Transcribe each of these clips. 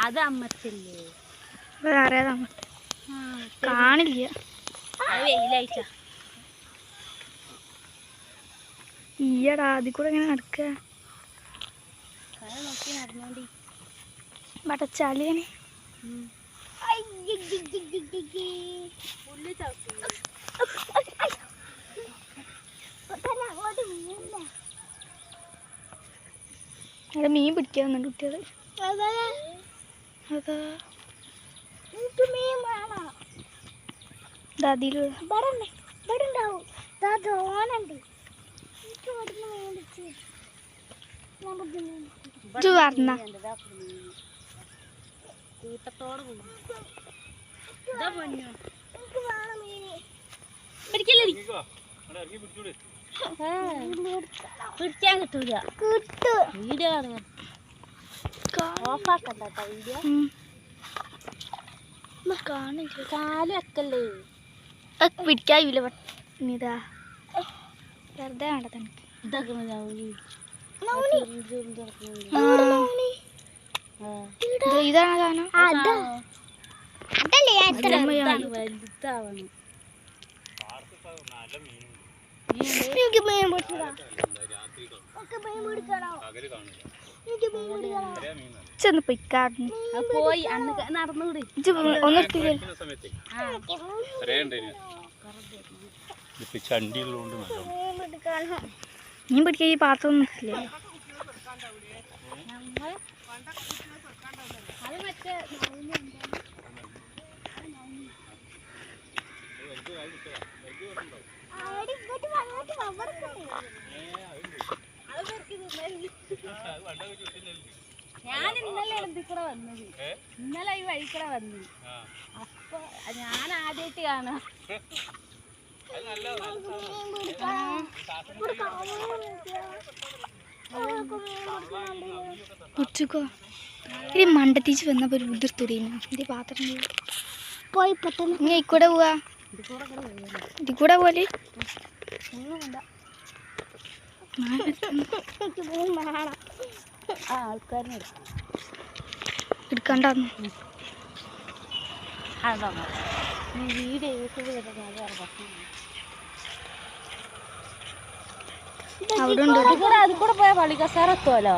അത് അമ്മത്തില്ലേ വേറേതാണ് കാണില്ല. വെയിലായിട്ടാ ഈയടാ അതിൽ കൂടെ എങ്ങനെ നടക്കുക? നോക്കി നടന്നോണ്ടി വടച്ചാലിയാണ്. അവിടെ മീൻ പിടിക്കാൻ വന്നുണ്ട് കുട്ടികള്. അതാ അതില് പറഞ്ഞ കൂട്ടത്തോടെ പിടിക്കാൻ കിട്ടൂല. വീഡിയോ കാണുക ഓഫാക്കണ്ട വീഡിയോ കാല് വെക്കല്ലേ പിടിക്കാവില്ല. ഇതാ വെറുതെ വേണ്ട തന്നെ ഇതൊക്കെ ഇതാണ് സാധനം. വലുതാവണം. ചെന്ന് പൊയ്ക്കാടുന്നു പോയി അന്ന് നടന്നുകൂടി മീൻ പിടിക്കാൻ ഈ പാത്രം ഒന്നും ഇല്ലേ? ഞാൻ ഇന്നലെ എളുപ്പിക്കൂടെ വന്നത്. ഇന്നലെ ഈ വഴിക്കൂടെ വന്നു. അപ്പൊ ഞാൻ ആദ്യമായിട്ട് കാണാം. ഉച്ചക്കോ ഇനി മണ്ടത്തിച്ച് വന്നപ്പോ ഒരു ഉതിർത്തുടീന ഇത് പാത്രം പോയി പെട്ടെന്ന് ഇനി ഇക്കൂടെ പോവാ. ഇത് കൂടെ പോലെ ആൾക്കാരെ എടുക്കണ്ടാന്ന് വീഡിയോ അവിടെ ഉണ്ട്. അത് കൂടെ പോയാൽ പള്ളി കസാര എത്തുമല്ലോ.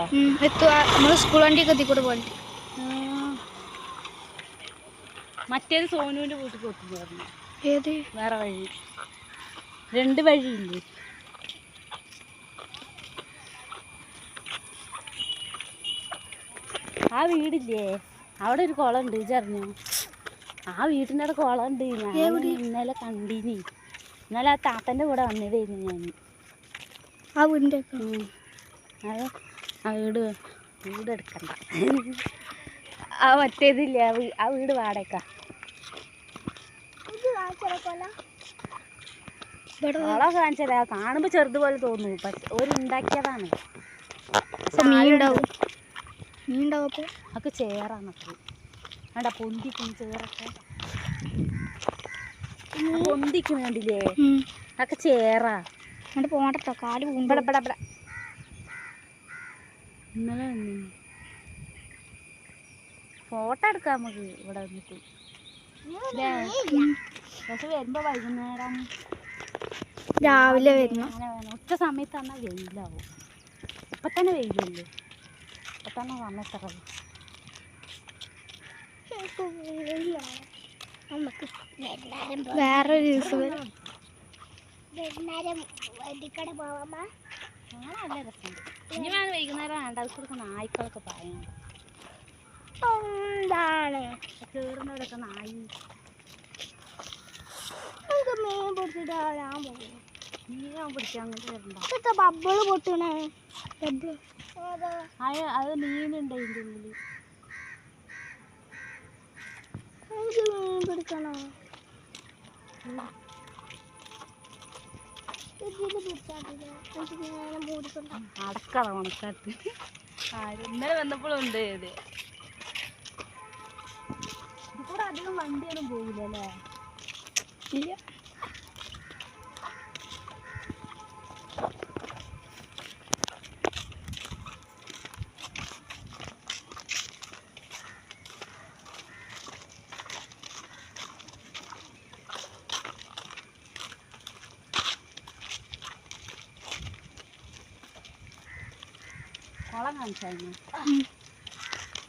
എത്തുക നമ്മള് സ്കൂൾ വണ്ടിയൊക്കെ എത്തി കൂടെ പോലെ. മറ്റേത് സോനുവിന്റെ വീട്ടിൽ കൊട്ടുന്നു. ഏത് വേറെ വഴി 2 വഴിയില്ലേ? ആ വീടില്ലേ അവിടെ ഒരു കുളം ഉണ്ട്. ഇതറിഞ്ഞോ? ആ വീട്ടിൻ്റെ അവിടെ കുളം ഉണ്ട്. ഞാൻ ഇന്നലെ കണ്ടിനി. ഇന്നലെ ആ താത്തൻ്റെ കൂടെ വന്നതായിരുന്നു ഞാൻ. ആ വീടിൻ്റെ അത് ആ വീട് എടുക്കണ്ട. ആ മറ്റേതില്ലേ ആ വീട് വാടക. കുളം കാണിച്ചതാ. കാണുമ്പോൾ ചെറുതുപോലെ തോന്നുന്നു. പക്ഷെ ഉണ്ടാക്കിയതാണ്. അതൊക്കെ ചേറാന്നൊക്കെ വേണ്ട പൊന്തിക്കും. ചേറൊക്കെ പൊന്തിക്കും കണ്ടില്ലേ? അതൊക്കെ ചേറാ. പോകട്ടോ കാല് ഇന്നലെ ഫോട്ടോ എടുക്കാം നമുക്ക് ഇവിടെ വന്നിട്ട്. പക്ഷെ വരുമ്പോ വൈകുന്നേരം രാവിലെ വരുന്നു. ഉച്ച സമയത്ത് പറഞ്ഞാൽ വെയിലാവും. ഇപ്പൊ തന്നെ വെയിലല്ലേ? ഇപ്പൊ തന്നെ സമയത്തറ വേറൊരു ദിവസം നല്ല രസമുണ്ട്. ഇനി വേണം വൈകുന്നേരം വേണ്ട. അത് കൊടുക്ക നായ്ക്കളൊക്കെ പറയണം. കേറുന്നവരൊക്കെ നായി മീൻ പിടിക്കാൻ അങ്ങോട്ട് വരണ്ട. ബബ്ബിള് പൊട്ടണേ. അത് മീനുണ്ട് അതിൻ്റെ ഉള്ളിൽ. മീൻ പിടിക്കണോ? അടക്കള ഉണക്കാട്ട് ഇന്നലെ വന്നപ്പോഴുണ്ട്. ഇത് കൂടെ അധികം വണ്ടിയൊന്നും പോകില്ല അല്ലേ? ഇല്ല. കാണിച്ചായിരുന്നു.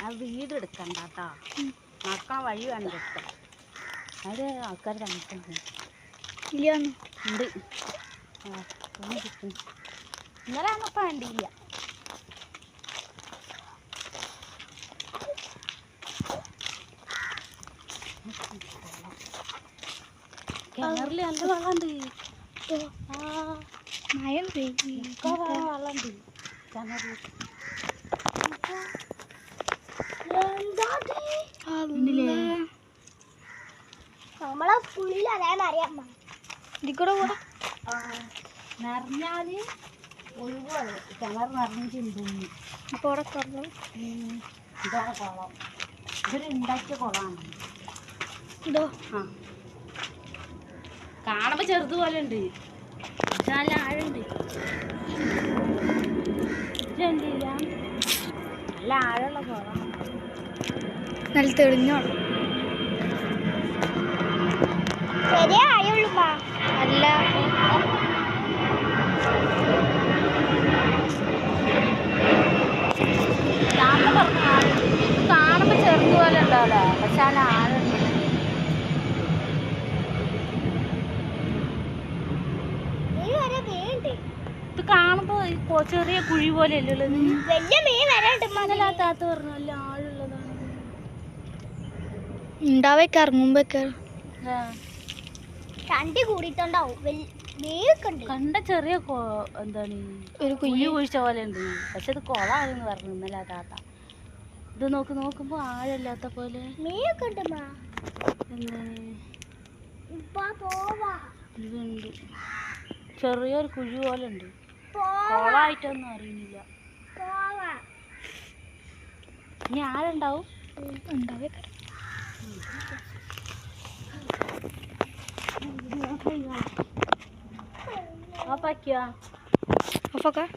ആ വീട് എടുക്കണ്ട കേട്ടോ, നടക്കാൻ വഴി വേണം എടുക്കാം. അത് ആൾക്കാർ താമസിക്കുന്നുണ്ട്. ഉണ്ട്. ആ ഒന്ന് കിട്ടും. ഇന്നലെ ആകുമ്പോൾ വേണ്ടിയില്ല. കിണറിൽ നല്ല വെള്ളമുണ്ട്. മയം വെള്ളമുണ്ട് കിണറിൽ. നമ്മളെ പുള്ളി അറിയാം ഇതിക്കൂടെ കൂടെ നിറഞ്ഞാല് ഒഴിവാണ്. കിണർ നിറഞ്ഞിട്ടുണ്ട്. അപ്പോൾ അവിടെ തുറന്നു. ഇതാണ് കുളം. ഇതൊരു ഉണ്ടാക്കിയ കുളമാണ്. ഇതോ ആ കാണുമ്പോൾ ചെറുതുപോലെ ഉണ്ട്, പക്ഷെ നല്ല ആഴുണ്ട്. ഇതെന്തില്ല, നല്ല ആഴമുള്ള കുളമാണ്. നല്ല തെളിഞ്ഞോളൂ. അല്ല കാണുമ്പോൾ ചെറുതുപോലെ ഉണ്ടാവില്ലേ, പക്ഷെ നല്ല ആഴുണ്ട്. ഇത് കാണുമ്പോ ചെറിയ കുഴി പോലെ അല്ലേ ഉള്ളത്. താത്ത പറഞ്ഞു നല്ല ആഴുള്ളതാണ്. ഉണ്ടാവേക്ക് ഇറങ്ങുമ്പോഴൊക്കെ കണ്ടി കൂടിയിട്ടുണ്ടാവും. കണ്ട ചെറിയ എന്താണ് ഒരു കുഴി കുഴിച്ച പോലെ ഉണ്ട്, പക്ഷെ ഇത് കുളമാണെന്ന് പറഞ്ഞു ഇന്നലെ താത്ത. ഇത് നോക്കുമ്പോ ആഴല്ലാത്ത പോലെ ഇതുണ്ട്. ചെറിയൊരു കുഴി പോലെ ഉണ്ട്. കുളമായിട്ടൊന്നും അറിയുന്നില്ല. ഇനി ആരുണ്ടാവും? ഉണ്ടാവേക്ക് ഓഫാക്കിയോ? ഓഫാക്കാം.